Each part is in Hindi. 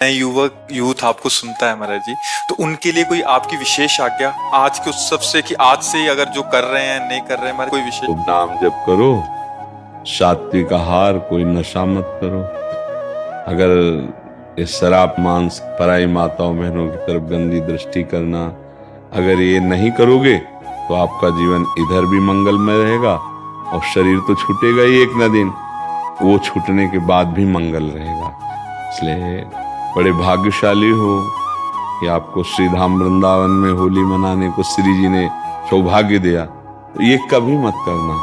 युवक यूथ आपको सुनता है महाराज जी, तो उनके लिए कोई आपकी विशेष आज्ञा आज के उत्सव से, कि आज से ही अगर जो कर रहे हैं नहीं कर रहे हैं, हमारे कोई विशेष? तो नाम जप करो, सात्विक आहार, कोई नशा मत करो। अगर ये शराब मांस, पराई माताओं बहनों की तरफ गंदी दृष्टि करना, अगर ये नहीं करोगे तो आपका जीवन इधर भी मंगलमय रहेगा और शरीर तो छूटेगा ही एक न दिन, वो छूटने के बाद भी मंगल रहेगा। इसलिए बड़े भाग्यशाली हो कि आपको श्री धाम वृंदावन में होली मनाने को श्री जी ने सौभाग्य दिया, तो ये कभी मत करना।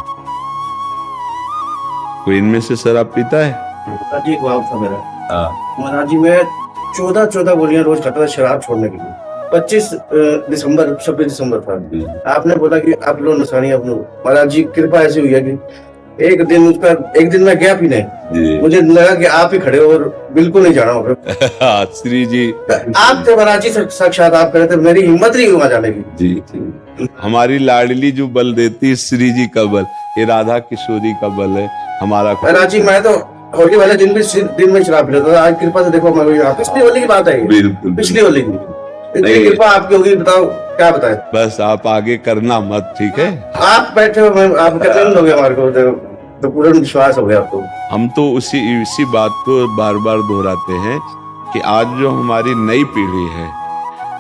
कोई इनमें से शराब पीता है? महाराज जी एक वाव था मेरा। महाराज जी मैं 14 गोलियां रोज खाता था शराब छोड़ने के लिए। 25 दिसंबर 26 दिसंबर था। आपने बोला कि आप लोग नसानी आप लोग, महाराज जी कृपा ऐसी हुई है कि एक दिन मैं गया भी नहीं, मुझे लगा कि आप ही खड़े हो और बिल्कुल नहीं जाना होगा। श्री जी आप थे महाराज जी, साक्षात आप करे थे, मेरी हिम्मत नहीं हुई वहां जाने की। जी हमारी लाडली जो बल देती है श्री जी का बल, ये राधा किशोरी का बल है हमारा। महाराज जी मैं तो होली वाले दिन में शराब पी रहा था, आज कृपा से देखो मैं यहाँ पिछली होली की बात है, पिछली होली की इतनी कृपा आपकी होगी, बताओ क्या बताए। बस आप आगे करना मत, ठीक है? आप बैठे हो, आप कितने लोगे हमारे को, तो पूरा विश्वास हो गया आपको। हम तो इसी बात को बार बार दोहराते हैं कि आज जो हमारी नई पीढ़ी है,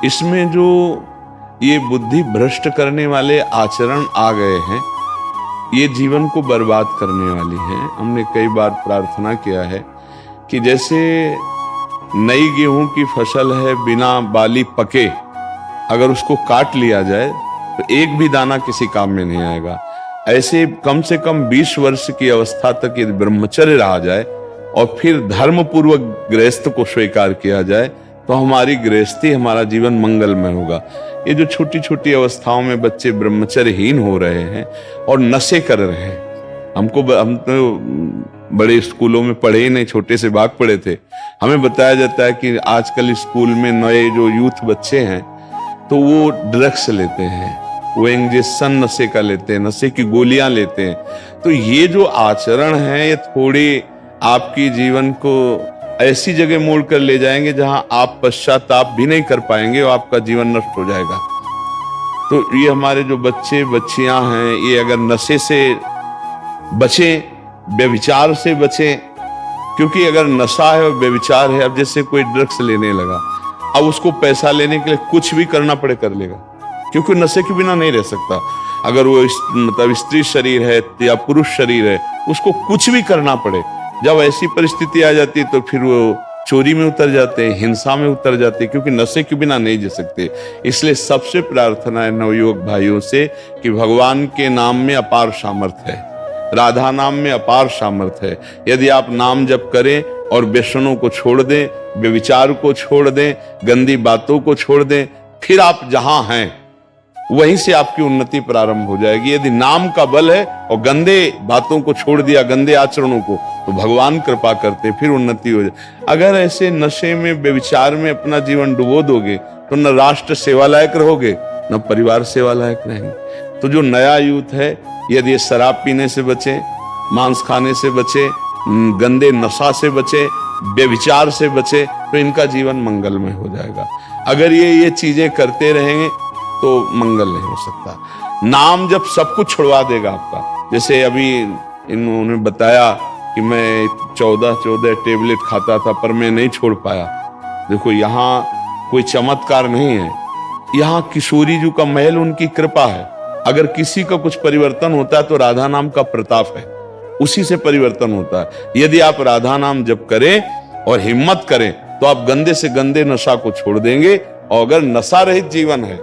इसमें जो ये बुद्धि भ्रष्ट करने वाले आचरण आ गए हैं, ये जीवन को बर्बाद करने वाली है। हमने कई बार प्रार्थना किया है कि जैसे नई गेहूं की फसल है, बिना बाली पके अगर उसको काट लिया जाए तो एक भी दाना किसी काम में नहीं आएगा, ऐसे कम से कम 20 वर्ष की अवस्था तक यदि ब्रह्मचर्य रहा जाए और फिर धर्म पूर्वक गृहस्थ को स्वीकार किया जाए तो हमारी गृहस्थी, हमारा जीवन मंगलमय होगा। ये जो छोटी छोटी अवस्थाओं में बच्चे ब्रह्मचर्यहीन हो रहे हैं और नशे कर रहे हैं, हम तो बड़े स्कूलों में पढ़े ही नहीं, छोटे से भाग पड़े थे। हमें बताया जाता है कि आजकल स्कूल में नए जो यूथ बच्चे हैं तो वो ड्रग्स लेते हैं, वो इंजेक्शन नशे का लेते हैं, नशे की गोलियां लेते हैं। तो ये जो आचरण है, ये थोड़ी आपकी जीवन को ऐसी जगह मोड़ कर ले जाएंगे जहां आप पश्चाताप भी नहीं कर पाएंगे और आपका जीवन नष्ट हो जाएगा। तो ये हमारे जो बच्चे बच्चियां हैं, ये अगर नशे से बचें, व्यभिचार से बचें, क्योंकि अगर नशा है और व्यभिचार है, अब जैसे कोई ड्रग्स लेने लगा, अब उसको पैसा लेने के लिए कुछ भी करना पड़े कर लेगा, क्योंकि नशे के बिना नहीं रह सकता। अगर वो मतलब स्त्री शरीर है या पुरुष शरीर है, उसको कुछ भी करना पड़े। जब ऐसी परिस्थिति आ जाती है तो फिर वो चोरी में उतर जाते हैं, हिंसा में उतर जाते हैं, क्योंकि नशे के बिना नहीं जी सकते। इसलिए सबसे प्रार्थना है नवयुवक भाइयों से कि भगवान के नाम में अपार सामर्थ्य है, राधा नाम में अपार सामर्थ्य है। यदि आप नाम जप करें और व्यसनों को छोड़ दें, व्यभिचार को छोड़ दें, गंदी बातों को छोड़ दें, फिर आप जहां हैं वहीं से आपकी उन्नति प्रारंभ हो जाएगी। यदि नाम का बल है और गंदे बातों को छोड़ दिया, गंदे आचरणों को, तो भगवान कृपा करते, फिर उन्नति हो जाए। अगर ऐसे नशे में, व्यभिचार में अपना जीवन डुबो दोगे तो न राष्ट्र सेवा लायक रहोगे, न परिवार सेवा लायक रहेंगे। तो जो नया यूथ है, यदि ये शराब पीने से बचे, मांस खाने से बचे, गंदे नशा से बचे, व्यभिचार से बचे, तो इनका जीवन मंगलमय हो जाएगा। अगर ये चीजें करते रहेंगे तो मंगल नहीं हो सकता। नाम जब सब कुछ छुड़वा देगा आपका। जैसे अभी इन्होंने बताया कि मैं 14 टेबलेट खाता था पर मैं नहीं छोड़ पाया। देखो, यहाँ कोई चमत्कार नहीं है, यहाँ किशोरी जी का महल, उनकी कृपा है। अगर किसी का कुछ परिवर्तन होता है तो राधा नाम का प्रताप है, उसी से परिवर्तन होता है। यदि आप राधा नाम जप करें और हिम्मत करें तो आप गंदे से गंदे नशा को छोड़ देंगे। और अगर नशा रहित जीवन है,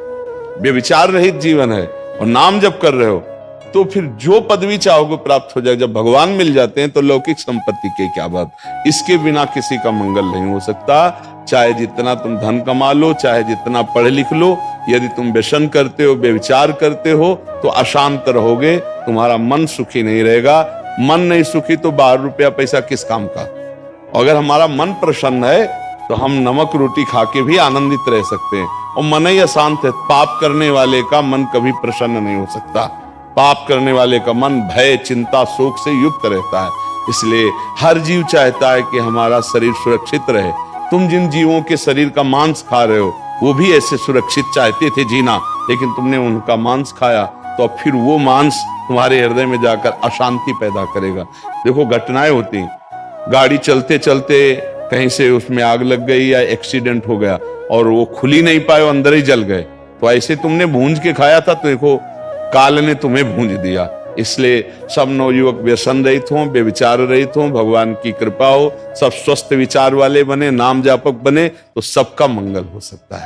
व्यभिचार रहित जीवन है और नाम जप कर रहे हो, तो फिर जो पदवी चाहोगे प्राप्त हो जाएगा। जब भगवान मिल जाते हैं तो लौकिक संपत्ति की क्या बात, इसके बिना किसी का मंगल नहीं हो सकता। चाहे जितना तुम धन कमा लो, चाहे जितना पढ़ लिख लो, यदि तुम व्यसन करते हो, व्यभिचार करते हो, तो अशांत रहोगे, तुम्हारा मन सुखी नहीं रहेगा। मन नहीं सुखी तो 12 रुपया पैसा किस काम का। अगर हमारा मन प्रसन्न है तो हम नमक रोटी खा के भी आनंदित रह सकते हैं। और मन ही अशांत है, पाप करने वाले का मन कभी प्रसन्न नहीं हो सकता। पाप करने वाले का मन भय, चिंता, शोक से युक्त रहता है। इसलिए हर जीव चाहता है कि हमारा शरीर सुरक्षित रहे। तुम जिन जीवों के शरीर का मांस खा रहे हो वो भी ऐसे सुरक्षित चाहते थे जीना, लेकिन तुमने उनका मांस खाया, तो अब फिर वो मांस तुम्हारे हृदय में जाकर अशांति पैदा करेगा। देखो घटनाएं होती हैं, गाड़ी चलते चलते कहीं से उसमें आग लग गई या एक्सीडेंट हो गया और वो खुल ही नहीं पाए, अंदर ही जल गए, तो ऐसे तुमने भूंज के खाया था, तो देखो काल ने तुम्हें भूंज दिया। इसलिए सब नवयुवक व्यसन रहित हों, बेविचार रहित हों, भगवान की कृपा हो, सब स्वस्थ विचार वाले बने, नाम जापक बने, तो सबका मंगल हो सकता है।